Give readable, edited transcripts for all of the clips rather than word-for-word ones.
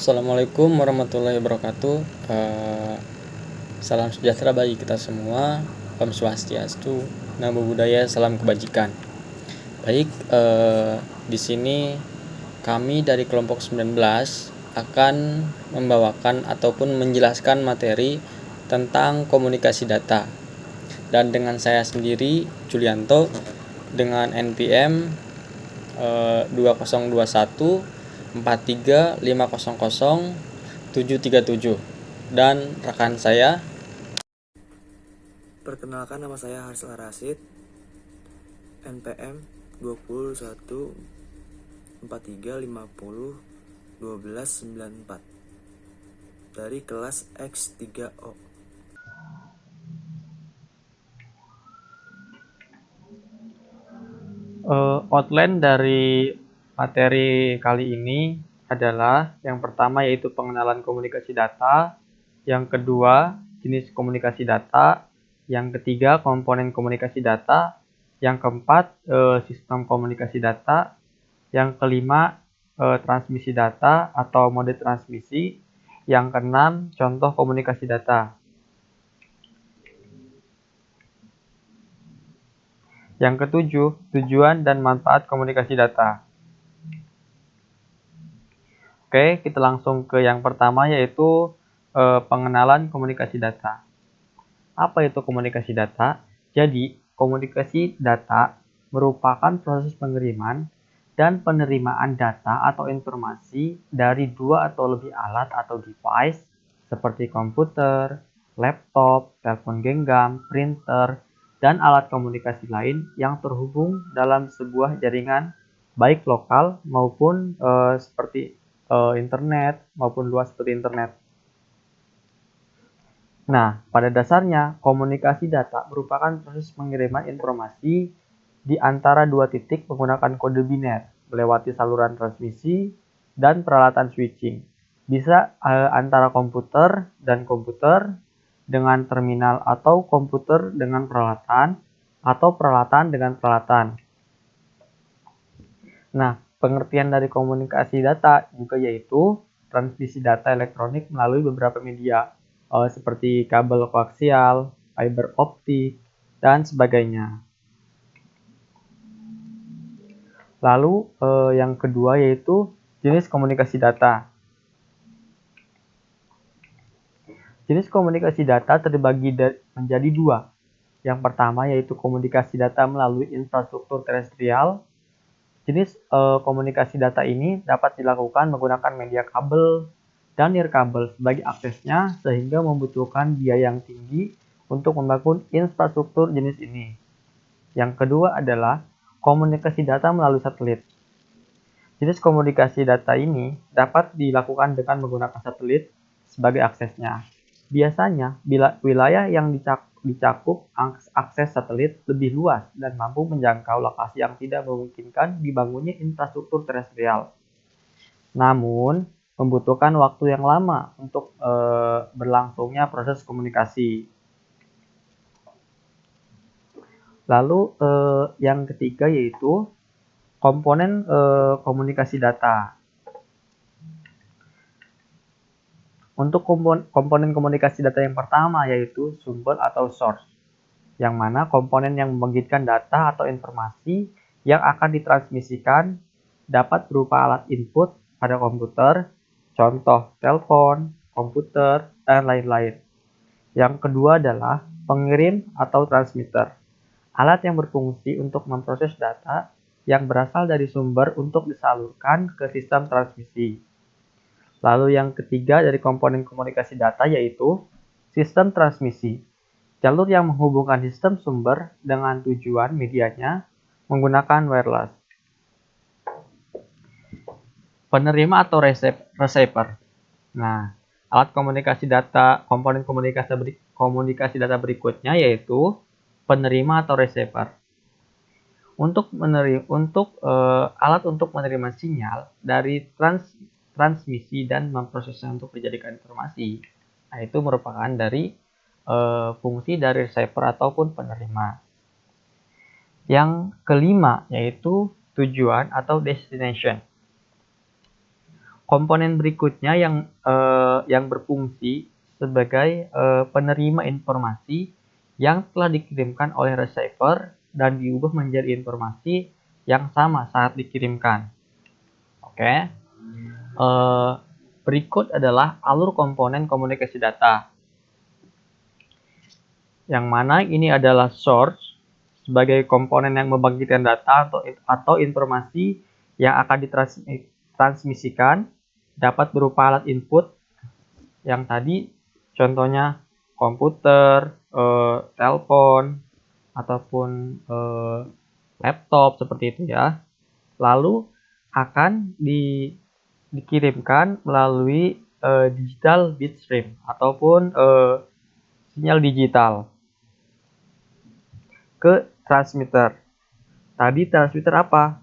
Assalamualaikum warahmatullahi wabarakatuh. Salam sejahtera bagi kita semua. Om Swastiastu, Namo Buddhaya, salam kebajikan. Baik, di sini kami dari kelompok 19 akan membawakan ataupun menjelaskan materi tentang komunikasi data. Dan dengan saya sendiri, Julianto, dengan NPM 2021 43 500 737, dan rekan saya. Perkenalkan, nama saya Harsal Rasid, NPM 21 43 50 12 94 dari kelas X3O. Outline dari materi kali ini adalah yang pertama yaitu pengenalan komunikasi data, yang kedua jenis komunikasi data, yang ketiga komponen komunikasi data, yang keempat sistem komunikasi data, yang kelima transmisi data atau mode transmisi, yang keenam contoh komunikasi data. Yang ketujuh, tujuan dan manfaat komunikasi data. Oke, kita langsung ke yang pertama yaitu pengenalan komunikasi data. Apa itu komunikasi data? Jadi, komunikasi data merupakan proses pengiriman dan penerimaan data atau informasi dari dua atau lebih alat atau device seperti komputer, laptop, telepon genggam, printer, dan alat komunikasi lain yang terhubung dalam sebuah jaringan baik lokal maupun seperti internet maupun luas seperti internet. Nah, pada dasarnya komunikasi data merupakan proses pengiriman informasi di antara dua titik menggunakan kode biner melewati saluran transmisi dan peralatan switching. Bisa antara komputer dan komputer dengan terminal atau komputer dengan peralatan atau peralatan dengan peralatan. Nah, pengertian dari komunikasi data juga yaitu transmisi data elektronik melalui beberapa media seperti kabel koaksial, fiber optik, dan sebagainya. Lalu yang kedua yaitu jenis komunikasi data. Jenis komunikasi data terbagi menjadi dua. Yang pertama yaitu komunikasi data melalui infrastruktur terestrial. Jenis komunikasi data ini dapat dilakukan menggunakan media kabel dan nirkabel sebagai aksesnya sehingga membutuhkan biaya yang tinggi untuk membangun infrastruktur jenis ini. Yang kedua adalah komunikasi data melalui satelit. Jenis komunikasi data ini dapat dilakukan dengan menggunakan satelit sebagai aksesnya. Biasanya, bila wilayah yang dicakup akses satelit lebih luas dan mampu menjangkau lokasi yang tidak memungkinkan dibangunnya infrastruktur terestrial. Namun, membutuhkan waktu yang lama untuk berlangsungnya proses komunikasi. Lalu, yang ketiga yaitu komponen komunikasi data. Untuk komponen komunikasi data yang pertama yaitu sumber atau source, yang mana komponen yang membangkitkan data atau informasi yang akan ditransmisikan dapat berupa alat input pada komputer, contoh telepon, komputer, dan lain-lain. Yang kedua adalah pengirim atau transmitter, alat yang berfungsi untuk memproses data yang berasal dari sumber untuk disalurkan ke sistem transmisi. Lalu yang ketiga dari komponen komunikasi data yaitu sistem transmisi, jalur yang menghubungkan sistem sumber dengan tujuan medianya menggunakan wireless. Penerima atau receiver. Nah, alat komunikasi data, komponen komunikasi data berikutnya yaitu penerima atau receiver. Untuk alat untuk menerima sinyal dari transmisi dan memprosesnya untuk dijadikan informasi. Nah, itu merupakan dari fungsi dari receiver ataupun penerima. Yang kelima yaitu tujuan atau destination. komponen berikutnya yang berfungsi sebagai penerima informasi yang telah dikirimkan oleh receiver dan diubah menjadi informasi yang sama saat dikirimkan. Oke. Berikut adalah alur komponen komunikasi data. Yang mana ini adalah source sebagai komponen yang membangkitkan data atau informasi yang akan ditransmisikan, dapat berupa alat input yang tadi contohnya komputer, telepon, ataupun laptop seperti itu ya. Lalu akan dikirimkan melalui digital bitstream ataupun sinyal digital ke transmitter. Tadi transmitter apa?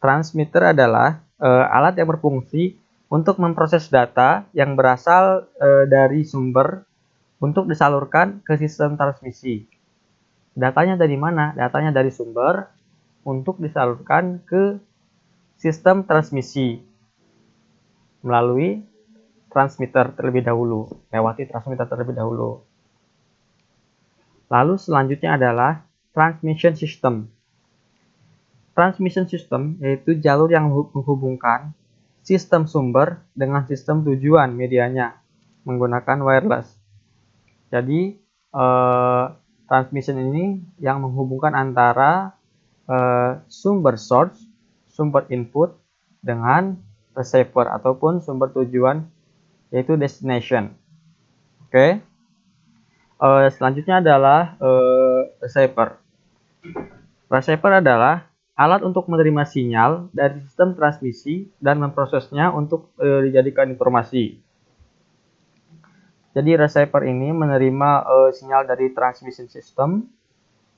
Transmitter adalah alat yang berfungsi untuk memproses data yang berasal dari sumber untuk disalurkan ke sistem transmisi. Datanya dari mana? Datanya dari sumber untuk disalurkan ke sistem transmisi melalui transmitter terlebih dahulu, lewati transmitter terlebih dahulu. Lalu selanjutnya adalah transmission system. Transmission system yaitu jalur yang menghubungkan sistem sumber dengan sistem tujuan medianya menggunakan wireless. Jadi transmission ini yang menghubungkan antara sumber source, sumber input dengan receiver ataupun sumber tujuan yaitu destination. Oke. Selanjutnya adalah receiver. Receiver adalah alat untuk menerima sinyal dari sistem transmisi dan memprosesnya untuk dijadikan informasi. Jadi receiver ini menerima sinyal dari transmission system,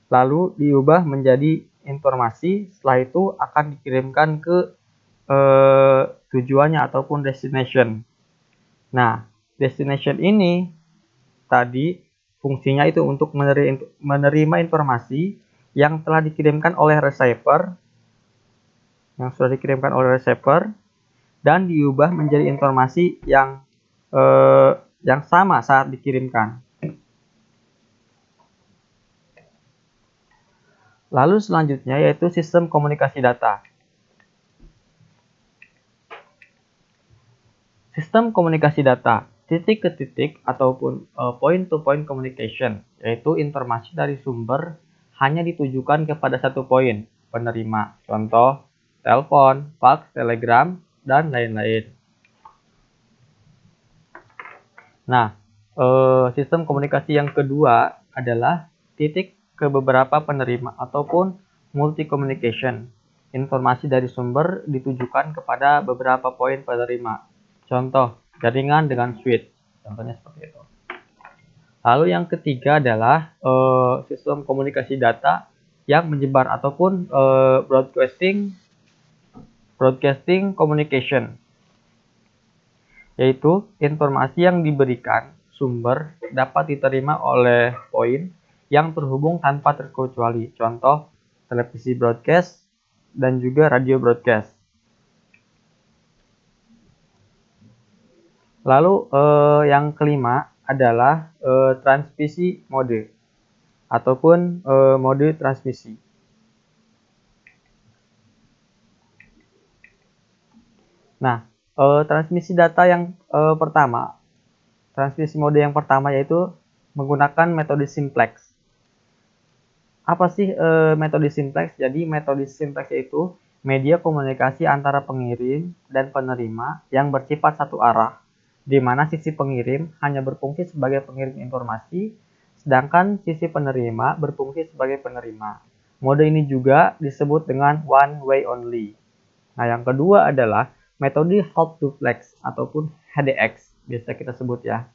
lalu diubah menjadi informasi, setelah itu akan dikirimkan ke tujuannya ataupun destination. Nah, destination ini tadi fungsinya itu untuk menerima informasi yang telah dikirimkan oleh receiver, dan diubah menjadi informasi yang sama saat dikirimkan. Lalu selanjutnya yaitu sistem komunikasi data. Sistem komunikasi data, titik ke titik ataupun point-to-point communication, yaitu informasi dari sumber hanya ditujukan kepada satu poin penerima, contoh telepon, fax, telegram, dan lain-lain. Nah, sistem komunikasi yang kedua adalah titik ke beberapa penerima ataupun multi communication. Informasi dari sumber ditujukan kepada beberapa poin penerima. Contoh, jaringan dengan switch. Contohnya seperti itu. Lalu yang ketiga adalah sistem komunikasi data yang menyebar ataupun broadcasting communication. Yaitu informasi yang diberikan sumber dapat diterima oleh poin yang terhubung tanpa terkecuali. Contoh, televisi broadcast dan juga radio broadcast. Lalu yang kelima adalah transmisi mode ataupun mode transmisi. Nah, transmisi data yang pertama, transmisi mode yang pertama yaitu menggunakan metode simplex. Apa sih metode simplex? Jadi metode simplex yaitu media komunikasi antara pengirim dan penerima yang bersifat satu arah, di mana sisi pengirim hanya berfungsi sebagai pengirim informasi, sedangkan sisi penerima berfungsi sebagai penerima. Mode ini juga disebut dengan one way only. Nah, yang kedua adalah metode half duplex ataupun HDX, biasa kita sebut ya.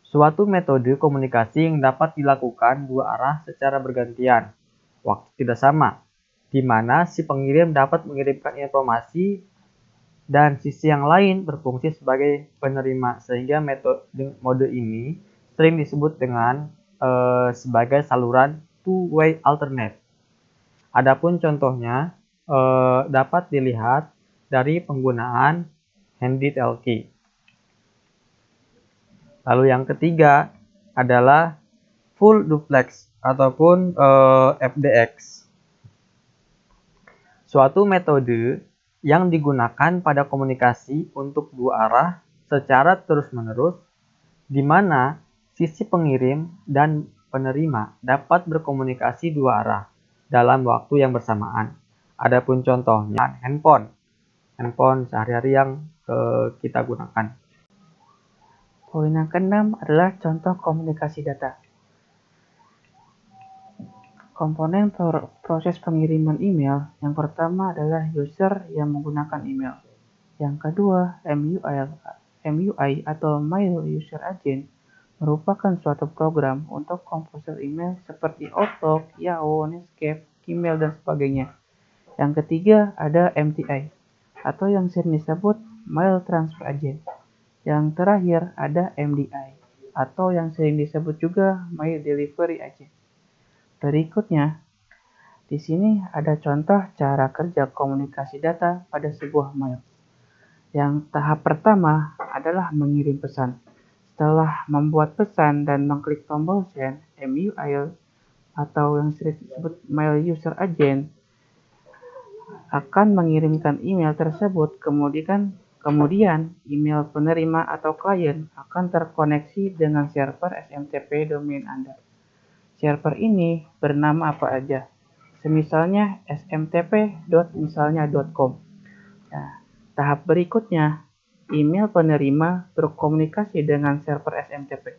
Suatu metode komunikasi yang dapat dilakukan dua arah secara bergantian, waktu tidak sama, di mana si pengirim dapat mengirimkan informasi dan sisi yang lain berfungsi sebagai penerima, sehingga mode ini sering disebut dengan sebagai saluran two-way alternate. Adapun contohnya dapat dilihat dari penggunaan ND-Telky. Lalu yang ketiga adalah full duplex ataupun FDX. Suatu metode yang digunakan pada komunikasi untuk dua arah secara terus-menerus, di mana sisi pengirim dan penerima dapat berkomunikasi dua arah dalam waktu yang bersamaan. Adapun contohnya handphone sehari-hari yang kita gunakan. Poin yang keenam adalah contoh komunikasi data. Komponen proses pengiriman email yang pertama adalah user yang menggunakan email. Yang kedua, MUI atau Mail User Agent merupakan suatu program untuk komposer email seperti Outlook, Yahoo, Netscape, Gmail, dan sebagainya. Yang ketiga ada MTI atau yang sering disebut Mail Transfer Agent. Yang terakhir ada MDI atau yang sering disebut juga Mail Delivery Agent. Berikutnya, di sini ada contoh cara kerja komunikasi data pada sebuah mail. Yang tahap pertama adalah mengirim pesan. Setelah membuat pesan dan mengklik tombol send, MUI atau yang sering disebut Mail User Agent akan mengirimkan email tersebut, kemudian email penerima atau klien akan terkoneksi dengan server SMTP domain Anda. Server ini bernama apa aja, semisalnya smtp.misalnya.com. Nah, tahap berikutnya, email penerima berkomunikasi dengan server SMTP.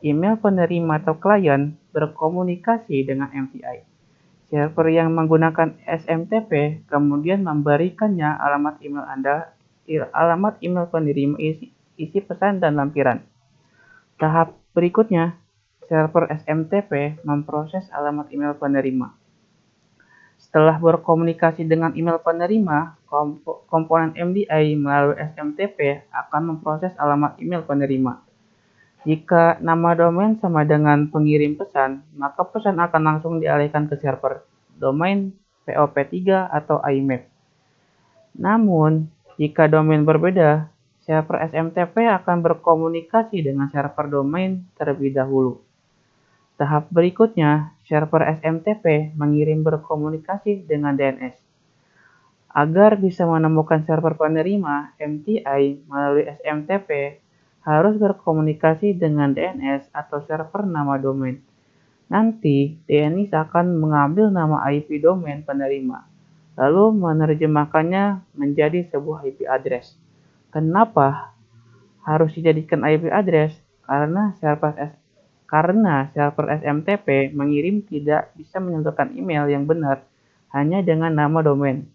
Email penerima atau klien berkomunikasi dengan MTI. Server yang menggunakan SMTP kemudian memberikannya alamat email Anda, alamat email penerima, isi pesan dan lampiran. Tahap berikutnya, server SMTP memproses alamat email penerima. Setelah berkomunikasi dengan email penerima, komponen MDI melalui SMTP akan memproses alamat email penerima. Jika nama domain sama dengan pengirim pesan, maka pesan akan langsung dialihkan ke server domain POP3 atau IMAP. Namun, jika domain berbeda, server SMTP akan berkomunikasi dengan server domain terlebih dahulu. Tahap berikutnya, server SMTP mengirim berkomunikasi dengan DNS. Agar bisa menemukan server penerima, MTI melalui SMTP harus berkomunikasi dengan DNS atau server nama domain. Nanti, DNS akan mengambil nama IP domain penerima, lalu menerjemahkannya menjadi sebuah IP address. Kenapa harus dijadikan IP address? Karena server SMTP mengirim tidak bisa menentukan email yang benar hanya dengan nama domain.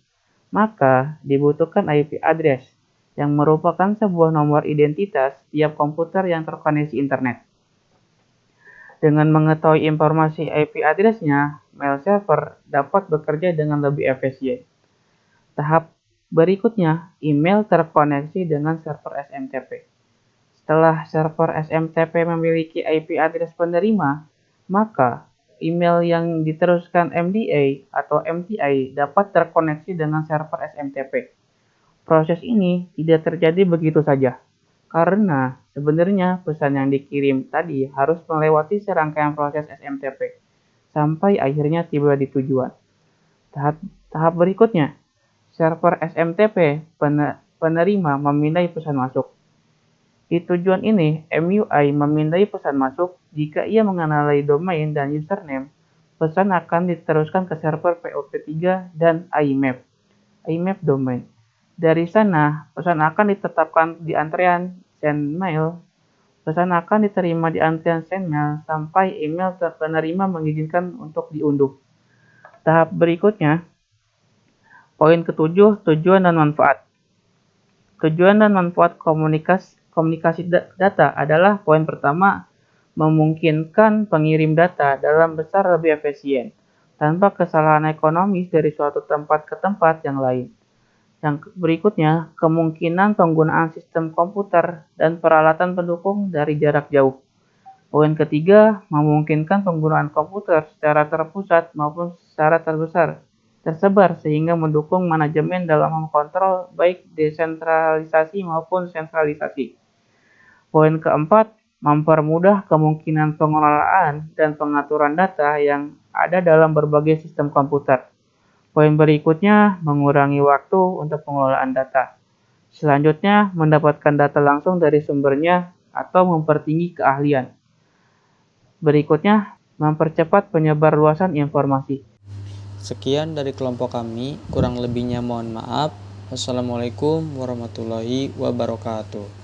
Maka dibutuhkan IP address yang merupakan sebuah nomor identitas tiap komputer yang terkoneksi internet. Dengan mengetahui informasi IP address-nya, mail server dapat bekerja dengan lebih efisien. Tahap berikutnya, email terkoneksi dengan server SMTP. Setelah server SMTP memiliki IP address penerima, maka email yang diteruskan MDA atau MTI dapat terkoneksi dengan server SMTP. Proses ini tidak terjadi begitu saja, karena sebenarnya pesan yang dikirim tadi harus melewati serangkaian proses SMTP, sampai akhirnya tiba di tujuan. Tahap berikutnya, server SMTP penerima memindai pesan masuk. Di tujuan ini, MUI memindai pesan masuk. Jika ia mengenali domain dan username, pesan akan diteruskan ke server POP3 dan IMAP domain. Dari sana, pesan akan ditetapkan di antrean send mail. Pesan akan diterima di antrean send mail sampai email penerima mengizinkan untuk diunduh. Tahap berikutnya, poin ke-7, tujuan dan manfaat. Tujuan dan manfaat komunikasi data adalah poin pertama, memungkinkan pengirim data dalam besar lebih efisien, tanpa kesalahan ekonomis dari suatu tempat ke tempat yang lain. Yang berikutnya, kemungkinan penggunaan sistem komputer dan peralatan pendukung dari jarak jauh. Poin ketiga, memungkinkan penggunaan komputer secara terpusat maupun secara terbesar. tersebar sehingga mendukung manajemen dalam mengontrol baik desentralisasi maupun sentralisasi. Poin keempat, mempermudah kemungkinan pengelolaan dan pengaturan data yang ada dalam berbagai sistem komputer. Poin berikutnya, mengurangi waktu untuk pengelolaan data. Selanjutnya, mendapatkan data langsung dari sumbernya atau mempertinggi keahlian. Berikutnya, mempercepat penyebarluasan informasi. Sekian dari kelompok kami, kurang lebihnya mohon maaf. Wassalamualaikum warahmatullahi wabarakatuh.